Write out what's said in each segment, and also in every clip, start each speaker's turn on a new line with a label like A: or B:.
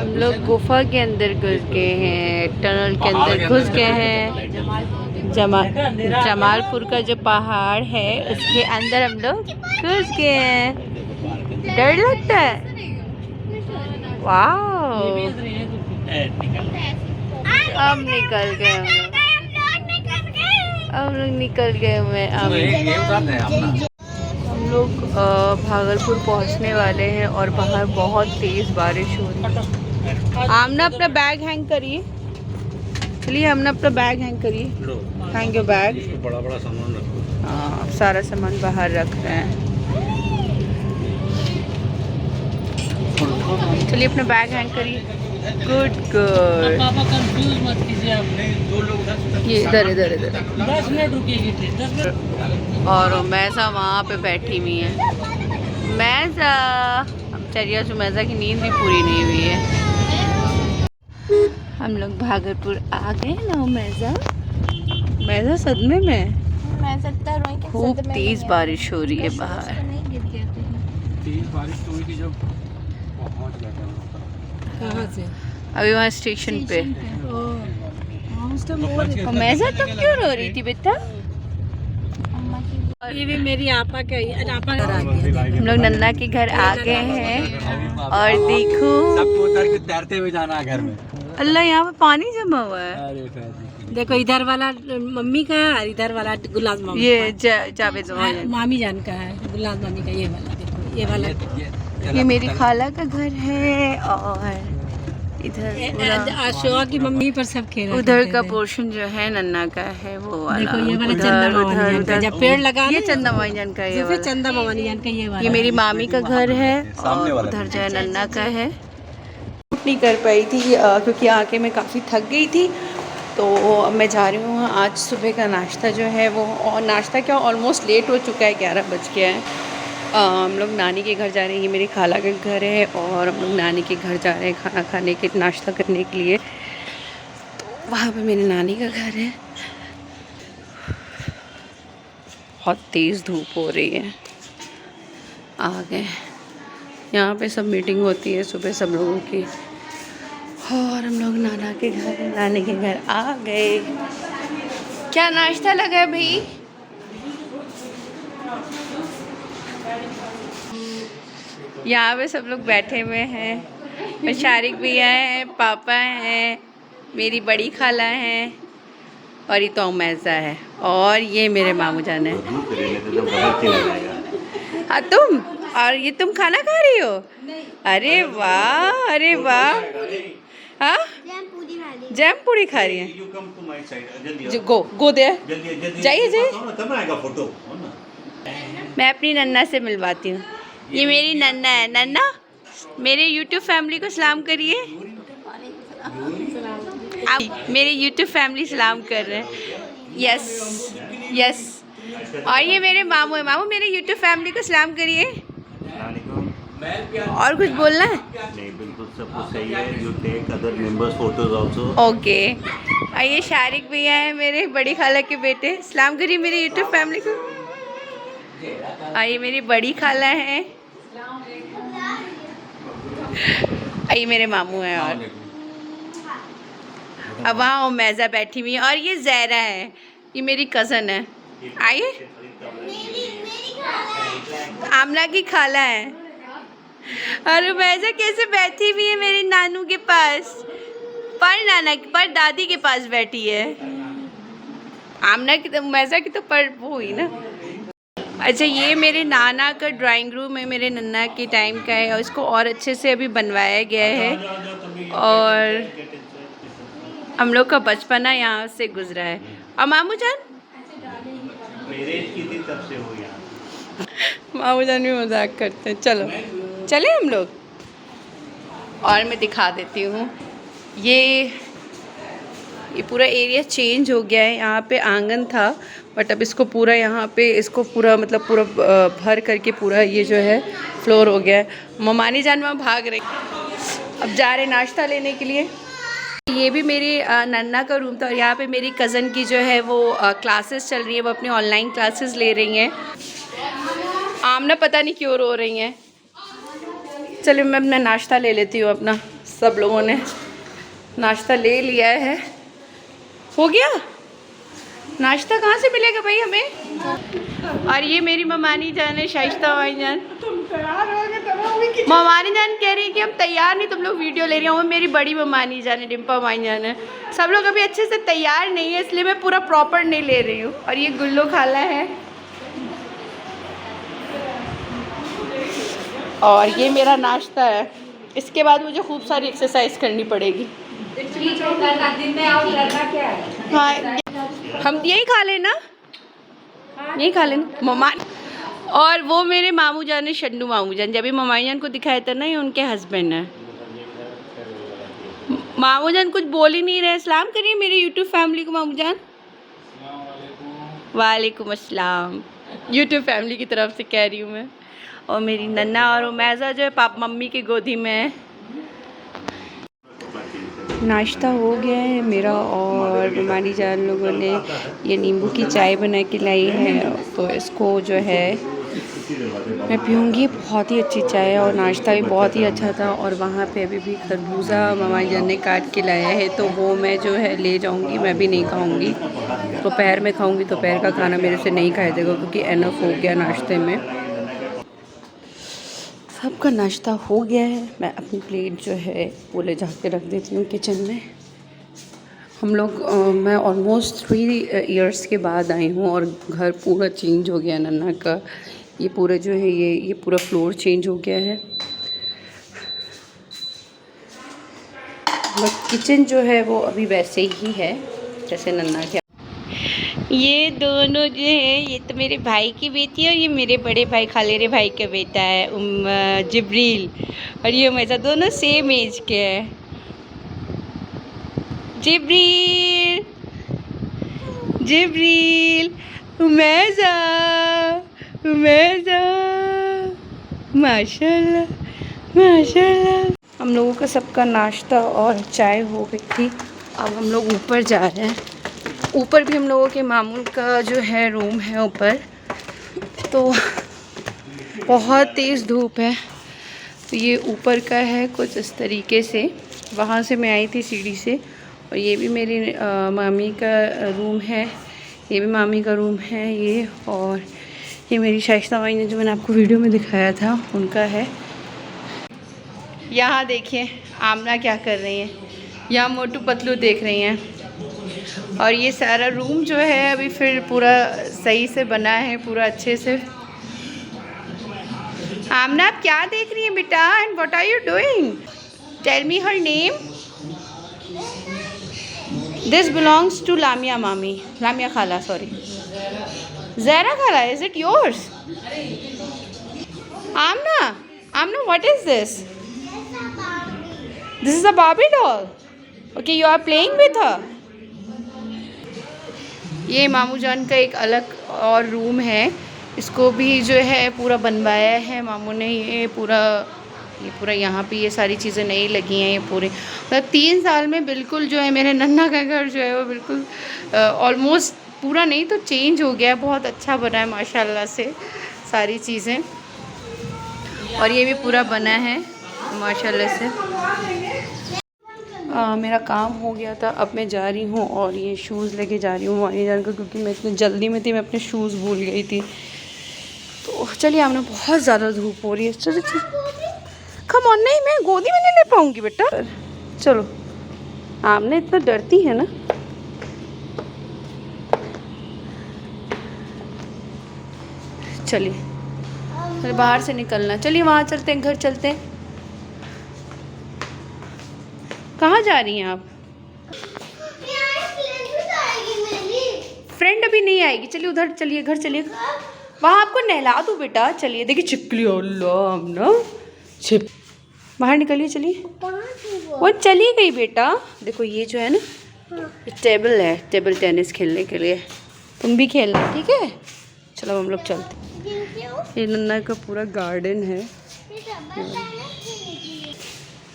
A: हम लोग गुफा के अंदर घुस गए हैं, टनल के अंदर घुस गए हैं। जमालपुर का जो पहाड़ है उसके अंदर हम लोग घुस गए हैं। डर लगता है। वाह, अब निकल गए हम लोग निकल गए हुए। हम लोग भागलपुर पहुंचने वाले हैं और बाहर बहुत तेज़ बारिश हो रही है। आमना अपना बैग हैंग करिए, चलिए हमने अपना बैग हैंग करिए। Hang your bag.
B: बड़ा बड़ा सामान रखो।
A: हाँ, सारा सामान बाहर रख रहे हैं। चलिए अपना बैग हैंग करिए। Good good.
C: पापा कंफ्यूज मत कीजिए आप।
B: दो लोग
A: ये इधर इधर इधर
C: 10 मिनट रुकेगी थी 10 मिनट।
A: और मैसा वहाँ पे बैठी हुई है। मैसा, अब चरिया सुमैसा की नींद भी पूरी नहीं हुई है। हम लोग भागलपुर आ गए ना। मैसा सदमे में। खूब तेज बारिश हो रही है बाहर।
B: तेज बारिश तो हुई थी जब पहुंच गए थे।
C: कहाँ से?
A: अभी वहाँ स्टेशन पे। मैसा तब क्यों रो रही थी बेटा?
C: ये भी मेरी आपा का आपा घर आ गया।
A: हम लोग नन्ना के घर आ गए हैं और देखो
B: सबको उतर के तैरते हुए जाना है घर में।
A: अल्लाह, यहाँ पे पानी जमा हुआ है।
C: देखो इधर वाला मम्मी का है और इधर वाला गुलाब मामी
A: ये जावेद मामा।
C: मामी जान का है। गुलाब मामी का ये वाला देखो, ये वाला
A: ये मेरी खाला का घर है और इधर
C: अशोका की मम्मी पर सब खेल।
A: उधर का पोर्शन जो है नन्ना का है वो वाला।
C: देखो ये वाला चंदा मामा जान का जब पेड़ लगा
A: ये चंदा मामा जान का ये वाला।
C: चंदा मामा जान का ये वाला।
A: ये मेरी मामी का घर है और उधर जो है नन्ना का है। नहीं कर पाई थी क्योंकि आके मैं काफ़ी थक गई थी, तो अब मैं जा रही हूँ। आज सुबह का नाश्ता जो है वो, और नाश्ता क्या ऑलमोस्ट लेट हो चुका है, 11 बज गया है। हम लोग नानी के घर जा रहे हैं। ये मेरी खाला का घर है और हम लोग नानी के घर जा रहे हैं खाना खाने के, नाश्ता करने के लिए। तो वहाँ पे मेरी नानी का घर है। बहुत तेज़ धूप हो रही है। आ गए यहाँ पे, सब मीटिंग होती है सुबह सब लोगों की। और हम लोग नानी के घर आ गए। क्या नाश्ता लगा है भाई? यहाँ पे सब लोग बैठे हुए हैं। शारिक भैया हैं, पापा हैं, मेरी बड़ी खाला हैं और ये तो मैसा है और ये मेरे मामू जान है। हाँ तुम, और ये तुम खाना खा रही हो? अरे वाह, अरे वाह। हाँ, जैम पूरी खा रही है। गो दे, जाइए जाइए। मैं अपनी नन्ना से मिलवाती हूँ। ये मेरी नन्ना है। नन्ना, मेरे YouTube फैमिली को सलाम करिए। आप मेरे YouTube फैमिली सलाम कर रहे हैं। Yes yes. और ये मेरे मामू है। मामू मेरे YouTube फैमिली को सलाम करिए। और कुछ बोलना है?
B: नहीं, बिल्कुल सब कुछ सही है। You take other members photos also.
A: Okay. और ये शारिक भैया है, मेरे बड़ी खाला के बेटे। सलाम करिए मेरे YouTube फैमिली को। और ये मेरी बड़ी खाला है। ये मेरे मामू हैं। और अब वहाँ मैजा बैठी हुई है और ये ज़हरा है, ये मेरी कज़न है। आइए, आमना की खाला है। और मैजा कैसे बैठी हुई है मेरी नानू के पास, पर दादी के पास बैठी है। आमना की तो, मैजा की तो पर वो हुई ना। अच्छा, ये मेरे नाना का ड्राइंग रूम है, मेरे नन्ना के टाइम का है और इसको और अच्छे से अभी बनवाया गया है। और हम लोग का बचपना यहाँ से गुजरा है। और मामू जान, मामू जान भी मजाक करते हैं। चलो चले हम लोग। और मैं दिखा देती हूँ, ये पूरा एरिया चेंज हो गया है। यहाँ पे आंगन था बट अब इसको पूरा, यहाँ पे इसको पूरा मतलब पूरा भर करके पूरा ये जो है फ्लोर हो गया है। ममानी जान वहाँ भाग रही, अब जा रहे नाश्ता लेने के लिए। ये भी मेरी नन्ना का रूम था और यहाँ पे मेरी कज़न की जो है वो क्लासेस चल रही है, वो अपनी ऑनलाइन क्लासेस ले रही हैं। आमना पता नहीं क्यों रो रही हैं। चलिए मैं अपना नाश्ता ले लेती हूँ अपना। सब लोगों ने नाश्ता ले लिया है। हो गया नाश्ता? कहाँ से मिलेगा भाई हमें? और ये मेरी ममानी जान है, शाइस्ता भाई जान। ममानी जान कह रही है कि हम तैयार नहीं, तुम लोग वीडियो ले रही हो। मेरी बड़ी ममानी जान है, डिम्पा माई जान है। सब लोग अभी अच्छे से तैयार नहीं है, इसलिए मैं पूरा प्रॉपर नहीं ले रही हूँ। और ये गुल्लो खाला है और ये मेरा नाश्ता है। इसके बाद मुझे खूब सारी एक्सरसाइज करनी पड़ेगी। हाँ, हम यही खा लेना, यही खा लेना ममा। और वो मेरे मामू जान है, शन्नू मामू जान। जब भी ममाई जान को दिखाया था ना, ये उनके हस्बैंड है। मामू जान कुछ बोल ही नहीं रहे। सलाम करिए मेरी यूट्यूब फैमिली को मामू जान। वालेकुम अस्सलाम। यूट्यूब फैमिली की तरफ से कह रही हूँ मैं। और मेरी नन्ना और उमैज़ा जो है पाप मम्मी की गोदी में है। नाश्ता हो गया है मेरा और ममानी जान लोगों ने ये नींबू की चाय बना के लाई है, तो इसको जो है मैं पीऊँगी। बहुत ही अच्छी चाय है और नाश्ता भी बहुत ही अच्छा था। और वहाँ पे अभी भी खरबूजा ममानी जान ने काट के लाया है, तो वो मैं जो है ले जाऊँगी। मैं भी नहीं खाऊँगी, दोपहर में खाऊँगी। दोपहर का खाना मेरे से नहीं खाया जाएगा क्योंकि एनफ हो गया नाश्ते में। सबका नाश्ता हो गया है। मैं अपनी प्लेट जो है वो ले जा के रख देती हूँ किचन में। हम लोग मैं ऑलमोस्ट 3 इयर्स के बाद आई हूँ और घर पूरा चेंज हो गया नन्ना का। ये पूरा जो है ये पूरा फ्लोर चेंज हो गया है। बस किचन जो है वो अभी वैसे ही है जैसे नन्ना के। ये दोनों जो है, ये तो मेरे भाई की बेटी है और ये मेरे बड़े भाई खालेरे भाई का बेटा है जिब्रील। और ये हमेशा दोनों सेम एज के हैं। जिब्रील, जिब्रील, उमैज़ा, उमैज़ा, माशाल्लाह, माशाल्लाह। हम लोगों का सबका नाश्ता और चाय हो गई थी। अब हम लोग ऊपर जा रहे हैं। ऊपर भी हम लोगों के मामू का जो है रूम है ऊपर, तो बहुत तेज़ धूप है। तो ये ऊपर का है कुछ इस तरीके से। वहाँ से मैं आई थी सीढ़ी से। और ये भी मेरी मामी का रूम है, ये भी मामी का रूम है ये। और ये मेरी शाइस्ता भाई ने जो मैंने आपको वीडियो में दिखाया था उनका है। यहाँ देखिए आमना क्या कर रही हैं, यहाँ मोटू पतलू देख रही हैं। और ये सारा रूम जो है अभी फिर पूरा सही से बना है, पूरा अच्छे से। आमना आप क्या देख रही हैं बेटा? And what are you doing? Tell me her name. This belongs to Lamia मामी, लामिया खाला, सॉरी, ज़हरा खाला। Is it yours? Amna, Amna, what is this? This is a Barbie doll. Okay, you are playing with her. ये मामू जान का एक अलग और रूम है, इसको भी जो है पूरा बनवाया है मामू ने। ये पूरा यहाँ पे ये सारी चीज़ें नई लगी हैं। ये पूरे मतलब 3 साल में बिल्कुल जो है मेरे नन्ना का घर जो है वो बिल्कुल ऑलमोस्ट पूरा नहीं तो चेंज हो गया। बहुत अच्छा बना है माशाल्लाह से सारी चीज़ें। और ये भी पूरा बना है माशाल्लाह से। मेरा काम हो गया था, अब मैं जा रही हूँ और ये शूज़ लेके जा रही हूँ मानी जान को, क्योंकि मैं इतनी जल्दी में थी मैं अपने शूज़ भूल गई थी। तो चलिए, हमने बहुत ज़्यादा धूप हो रही है। चलो कम ऑन, नहीं मैं गोदी में नहीं ले पाऊँगी बेटा। चलो, आमने इतना डरती है ना। चलिए बाहर से निकलना, चलिए वहाँ चलते हैं, घर चलते हैं। कहाँ जा रही हैं आप? फ्रेंड अभी नहीं आएगी, चलिए उधर चलिए, घर चलिए, वहाँ आपको नहला दूँ बेटा। चलिए, देखिए छिपकली, अल्लाह ना छिप, बाहर निकलिए, चलिए। वो चली गई बेटा। देखो ये जो है ना, टेबल है, टेबल टेनिस खेलने के लिए, तुम भी खेलना, ठीक है? चलो हम लोग चलते। ये नन्ना का पूरा गार्डन है।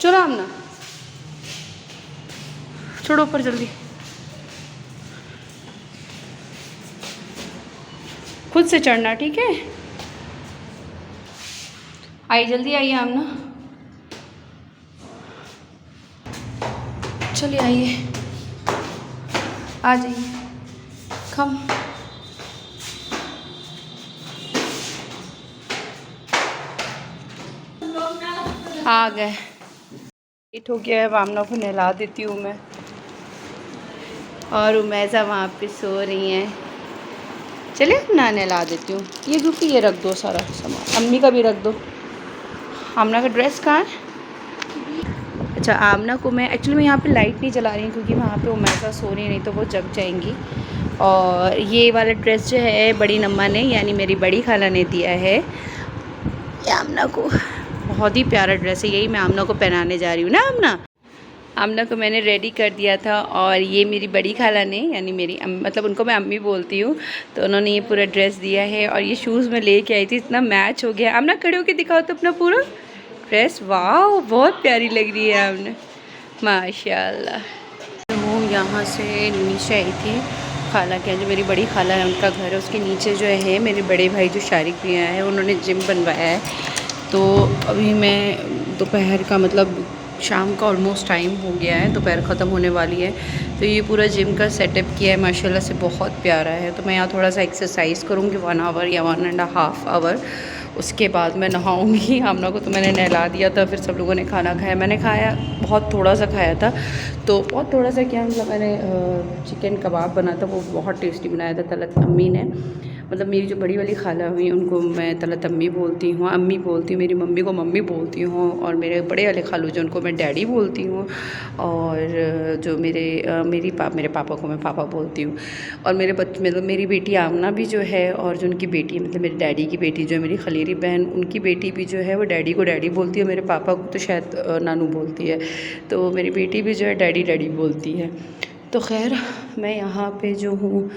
A: चलो आमना, छोड़ो ऊपर जल्दी, खुद से चढ़ना, ठीक है? आइए जल्दी आइए आमना। चलिए आइए, आ जाइए, कम। आ गए, लेट हो गया है, वामना को नहला देती हूँ मैं। और उमैज़ा वहाँ पे सो रही हैं। चलिए ना नहला देती हूँ। ये क्योंकि ये रख दो सारा सामान, अम्मी का भी रख दो। आमना का ड्रेस कहाँ है? अच्छा, आमना को मैं एक्चुअली मैं यहाँ पे लाइट नहीं जला रही हूँ क्योंकि वहाँ पे उमैज़ा सो रही है, नहीं तो वो जग जाएंगी। और ये वाला ड्रेस जो है बड़ी नम्मा ने यानी मेरी बड़ी खाला ने दिया है ये आमना को। बहुत ही प्यारा ड्रेस है, यही मैं आमना को पहनाने जा रही हूँ ना। आमना को मैंने रेडी कर दिया था और ये मेरी बड़ी खाला ने यानी मेरी मतलब उनको मैं अम्मी बोलती हूँ, तो उन्होंने ये पूरा ड्रेस दिया है। और ये शूज़ मैं लेके आई थी, इतना मैच हो गया। आमना खड़े होके दिखाओ तो अपना पूरा ड्रेस। वाह, बहुत प्यारी लग रही है आमना, माशाल्लाह। हूँ यहाँ से नीचे आई थी खाला के, जो मेरी बड़ी खाला है उनका घर है, उसके नीचे जो है मेरे बड़े भाई जो शारिक भी आए हैं, उन्होंने जिम बनवाया है। तो अभी मैं दोपहर का मतलब शाम का ऑलमोस्ट टाइम हो गया है, दोपहर ख़त्म होने वाली है। तो ये पूरा जिम का सेटअप किया है, माशाल्लाह से बहुत प्यारा है। तो मैं यहाँ थोड़ा सा एक्सरसाइज करूँगी 1 आवर या 1.5 आवर, उसके बाद मैं नहाऊँगी। आमना को तो मैंने नहला दिया था, फिर सब लोगों ने खाना खाया। मैंने खाया बहुत थोड़ा सा खाया था, तो बहुत थोड़ा सा क्या मतलब मैंने चिकन कबाब बना था, वो बहुत टेस्टी बनाया था तलत अम्मी ने। मतलब मेरी जो बड़ी वाली खाला हुई उनको मैं तलत अम्मी बोलती हूँ, अम्मी बोलती हूँ। मेरी मम्मी को मम्मी बोलती हूँ, और मेरे बड़े वाले खालू जो उनको मैं डैडी बोलती हूँ। और जो मेरे पापा को मैं पापा बोलती हूँ। और मेरे बच्चे मतलब मेरी बेटी आमना भी जो है, और जो उनकी बेटी मतलब मेरे डैडी की बेटी जो है मेरी खलीरी बहन, उनकी बेटी भी जो है वो डैडी को डैडी बोलती है। मेरे पापा को तो शायद नानू बोलती है। तो मेरी बेटी भी जो है डैडी डैडी बोलती है। तो खैर मैं यहाँ पे जो हूँ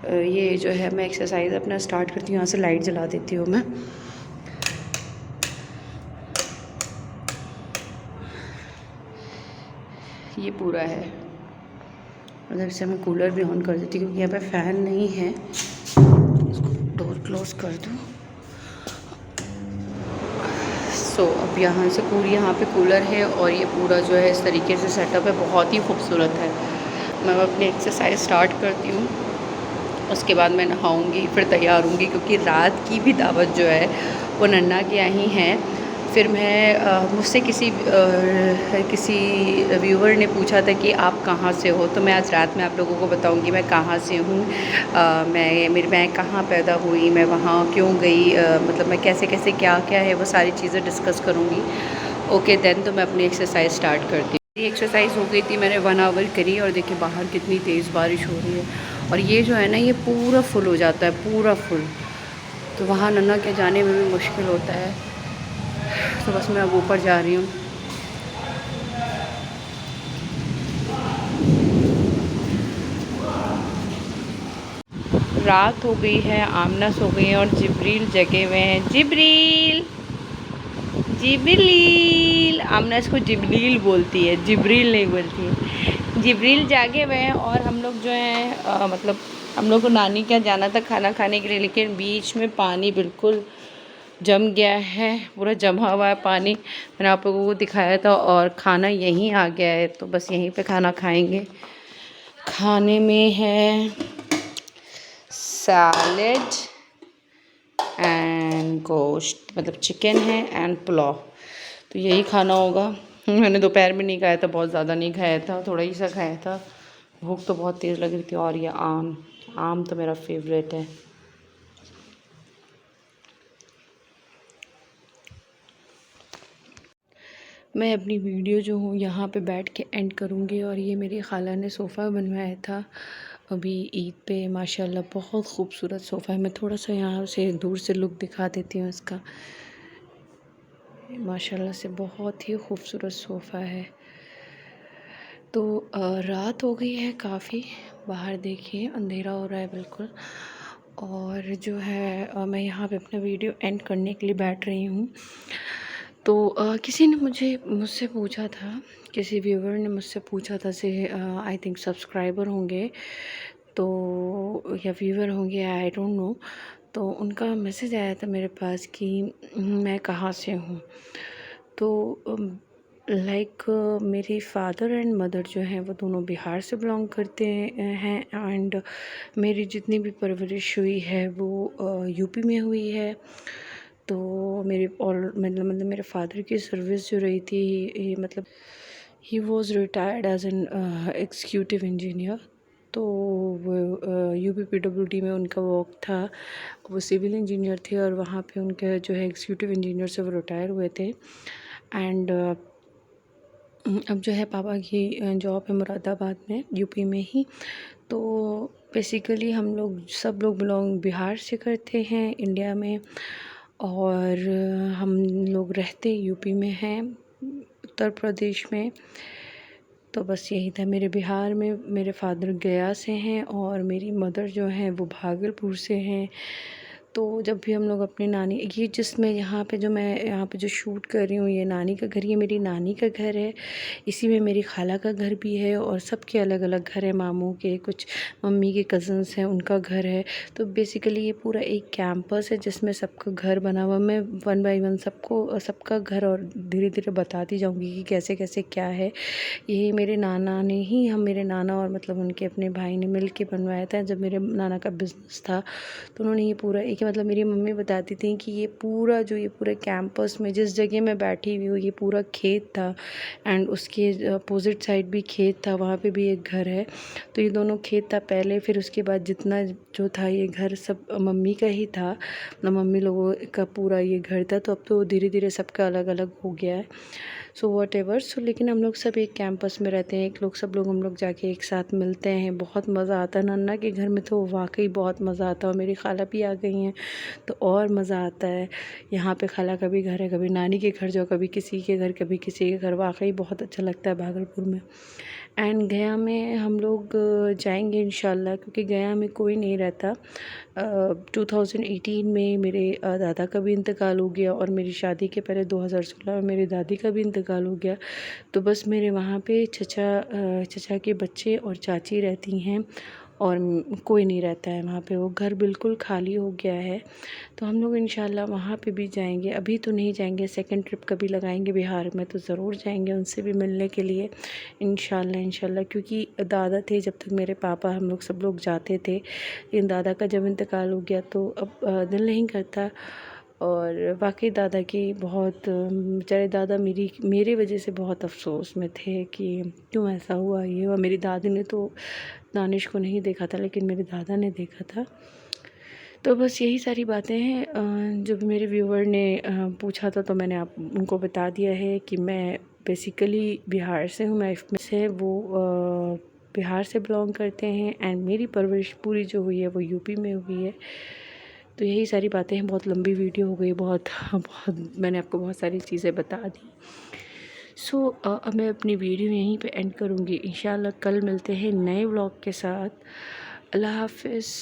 A: ये जो है मैं एक्सरसाइज अपना स्टार्ट करती हूँ। यहाँ से लाइट जला देती हूँ मैं। ये पूरा है, उधर से मैं कूलर भी ऑन कर देती हूँ क्योंकि यहाँ पे फ़ैन नहीं है। इसको डोर क्लोज कर दूँ। सो अब यहाँ से पूरी यहाँ पे कूलर है, और ये पूरा जो है इस तरीके से सेटअप है, बहुत ही खूबसूरत है। मैं अपनी एक्सरसाइज स्टार्ट करती हूँ, उसके बाद मैं नहाऊँगी, फिर तैयार होंगी क्योंकि रात की भी दावत जो है वो नन्ना के यहाँ ही है। फिर मैं मुझसे किसी व्यूवर ने पूछा था कि आप कहाँ से हो, तो मैं आज रात में आप लोगों को बताऊंगी मैं कहाँ से हूँ। मैं कहाँ पैदा हुई, मैं वहाँ क्यों गई, मतलब मैं कैसे कैसे क्या क्या है वो सारी चीज़ें डिस्कस करूँगी। ओके देन, तो मैं अपनी एक्सरसाइज स्टार्ट करती हूँ। एक्सरसाइज हो गई थी, मैंने 1 आवर करी, और देखिए बाहर कितनी तेज़ बारिश हो रही है। और ये जो है ना ये पूरा फुल हो जाता है, पूरा फुल। तो वहाँ नन्ना के जाने में भी मुश्किल होता है। तो बस मैं अब ऊपर जा रही हूँ। रात हो गई है, आमना सो गई है, और जिब्रील जगे हुए हैं। जिब्रील जिब्रील, आमना इसको जिब्रील बोलती है, जिब्रील नहीं बोलती है। जिब्रील जागे हुए हैं, और हम लोग जो हैं मतलब हम लोग को नानी के यहाँ जाना था खाना खाने के लिए, लेकिन बीच में पानी बिल्कुल जम गया है, पूरा जमा हुआ है पानी। मैंने आप लोगों को दिखाया था, और खाना यहीं आ गया है, तो बस यहीं पे खाना खाएंगे। खाने में है सैलेड एंड गोश्त, मतलब चिकन है एंड पुलाव, तो यही खाना होगा। मैंने दोपहर में नहीं खाया था, बहुत ज़्यादा नहीं खाया था, थोड़ा ही सा खाया था। भूख तो बहुत तेज़ लग रही थी। और ये आम तो मेरा फेवरेट है। मैं अपनी वीडियो जो हूँ यहाँ पे बैठ के एंड करूँगी। और ये मेरी खाला ने सोफ़ा बनवाया था अभी ईद पे, माशाल्लाह बहुत खूबसूरत सोफ़ा है। मैं थोड़ा सा यहाँ से दूर से लुक दिखा देती हूँ इसका। माशाल्लाह से बहुत ही खूबसूरत सोफ़ा है। तो रात हो गई है काफ़ी, बाहर देखिए अंधेरा हो रहा है बिल्कुल। और जो है मैं यहाँ पे अपना वीडियो एंड करने के लिए बैठ रही हूँ। तो किसी ने मुझसे पूछा था, किसी व्यूवर ने मुझसे पूछा था से आई थिंक सब्सक्राइबर होंगे तो या व्यूवर होंगे, आई डोंट नो। तो उनका मैसेज आया था मेरे पास कि मैं कहाँ से हूँ। तो मेरे फादर एंड मदर जो हैं वो दोनों बिहार से बिलोंग करते हैं एंड मेरी जितनी भी परवरिश हुई है वो यूपी में हुई है। तो मेरे और मतलब मेरे फादर की सर्विस जो रही थी ये मतलब ही was retired as an executive engineer. तो वो UPPWD में उनका वर्क था, वो सिविल इंजीनियर थे और वहाँ पे उनके जो है एग्जीक्यूटिव इंजीनियर से वो रिटायर हुए थे। एंड अब जो है पापा की जॉब है मुरादाबाद में, यूपी में ही। तो बेसिकली हम लोग सब लोग बिलोंग बिहार से करते हैं इंडिया में, और हम लोग रहते यूपी में हैं, उत्तर प्रदेश में। तो बस यही था। मेरे बिहार में मेरे फादर गया से हैं और मेरी मदर जो हैं वो भागलपुर से हैं। तो जब भी हम लोग अपनी नानी, ये जिसमें यहाँ पे जो मैं यहाँ पे जो शूट कर रही हूँ ये नानी का घर, ये मेरी नानी का घर है। इसी में मेरी खाला का घर भी है और सबके अलग अलग घर है, मामू के, कुछ मम्मी के कज़न्स हैं उनका घर है। तो बेसिकली ये पूरा एक कैंपस है जिसमें सबका घर बना हुआ। मैं 1 बाय 1 सबको सबका घर और धीरे धीरे बताती जाऊँगी कि कैसे कैसे क्या है। ये मेरे नाना ने ही, हम मेरे नाना और मतलब उनके अपने भाई ने मिल के बनवाया था। जब मेरे नाना का बिज़नेस था तो उन्होंने ये पूरा एक, मतलब मेरी मम्मी बताती थी कि ये पूरे कैंपस में जिस जगह मैं बैठी हुई हूँ ये पूरा खेत था एंड उसके अपोजिट साइड भी खेत था, वहाँ पे भी एक घर है। तो ये दोनों खेत था पहले, फिर उसके बाद जितना जो था ये घर सब मम्मी का ही था, मतलब मम्मी लोगों का पूरा ये घर था। तो अब तो धीरे धीरे सबका अलग अलग हो गया है। सो वॉट एवर, सो लेकिन हम लोग सब एक कैंपस में रहते हैं, सब लोग हम लोग जाके एक साथ मिलते हैं, बहुत मज़ा आता है। नन्ना के घर में तो वाकई बहुत मज़ा आता है और मेरी खाला भी आ गई हैं तो और मज़ा आता है। यहाँ पे खाला का भी घर है, कभी नानी के घर जाओ, कभी किसी के घर, कभी किसी के घर, वाकई बहुत अच्छा लगता है भागलपुर में। एंड गया में हम लोग जाएंगे इंशाल्लाह, क्योंकि गया में कोई नहीं रहता। 2018 में मेरे दादा का भी इंतकाल हो गया और मेरी शादी के पहले 2016 में मेरी दादी का भी इंतकाल हो गया। तो बस मेरे वहाँ पे चचा के बच्चे और चाची रहती हैं और कोई नहीं रहता है वहाँ पे, वो घर बिल्कुल खाली हो गया है। तो हम लोग इंशाल्लाह वहाँ पे भी जाएंगे, अभी तो नहीं जाएंगे, सेकंड ट्रिप कभी लगाएंगे बिहार में तो ज़रूर जाएंगे उनसे भी मिलने के लिए इंशाल्लाह। क्योंकि दादा थे जब तक मेरे पापा, हम लोग सब लोग जाते थे, लेकिन दादा का जब इंतकाल हो गया तो अब दिल नहीं करता। और वाकई दादा की बहुत, बेचारे दादा मेरी वजह से बहुत अफसोस में थे कि क्यों ऐसा हुआ, ये हुआ। मेरी दादी ने तो दानिश को नहीं देखा था लेकिन मेरे दादा ने देखा था। तो बस यही सारी बातें हैं जो भी मेरे व्यूवर ने पूछा था तो मैंने आप उनको बता दिया है कि मैं बेसिकली बिहार से हूँ। मैं से वो बिहार से बिलोंग करते हैं एंड मेरी परवरिश पूरी जो हुई है वो यूपी में हुई है। तो यही सारी बातें हैं। बहुत लंबी वीडियो हो गई, बहुत मैंने आपको बहुत सारी चीज़ें बता दी। सो अब मैं अपनी वीडियो यहीं पे एंड करूँगी। इंशाल्लाह कल मिलते हैं नए व्लॉग के साथ। अल्लाह हाफ़िज़।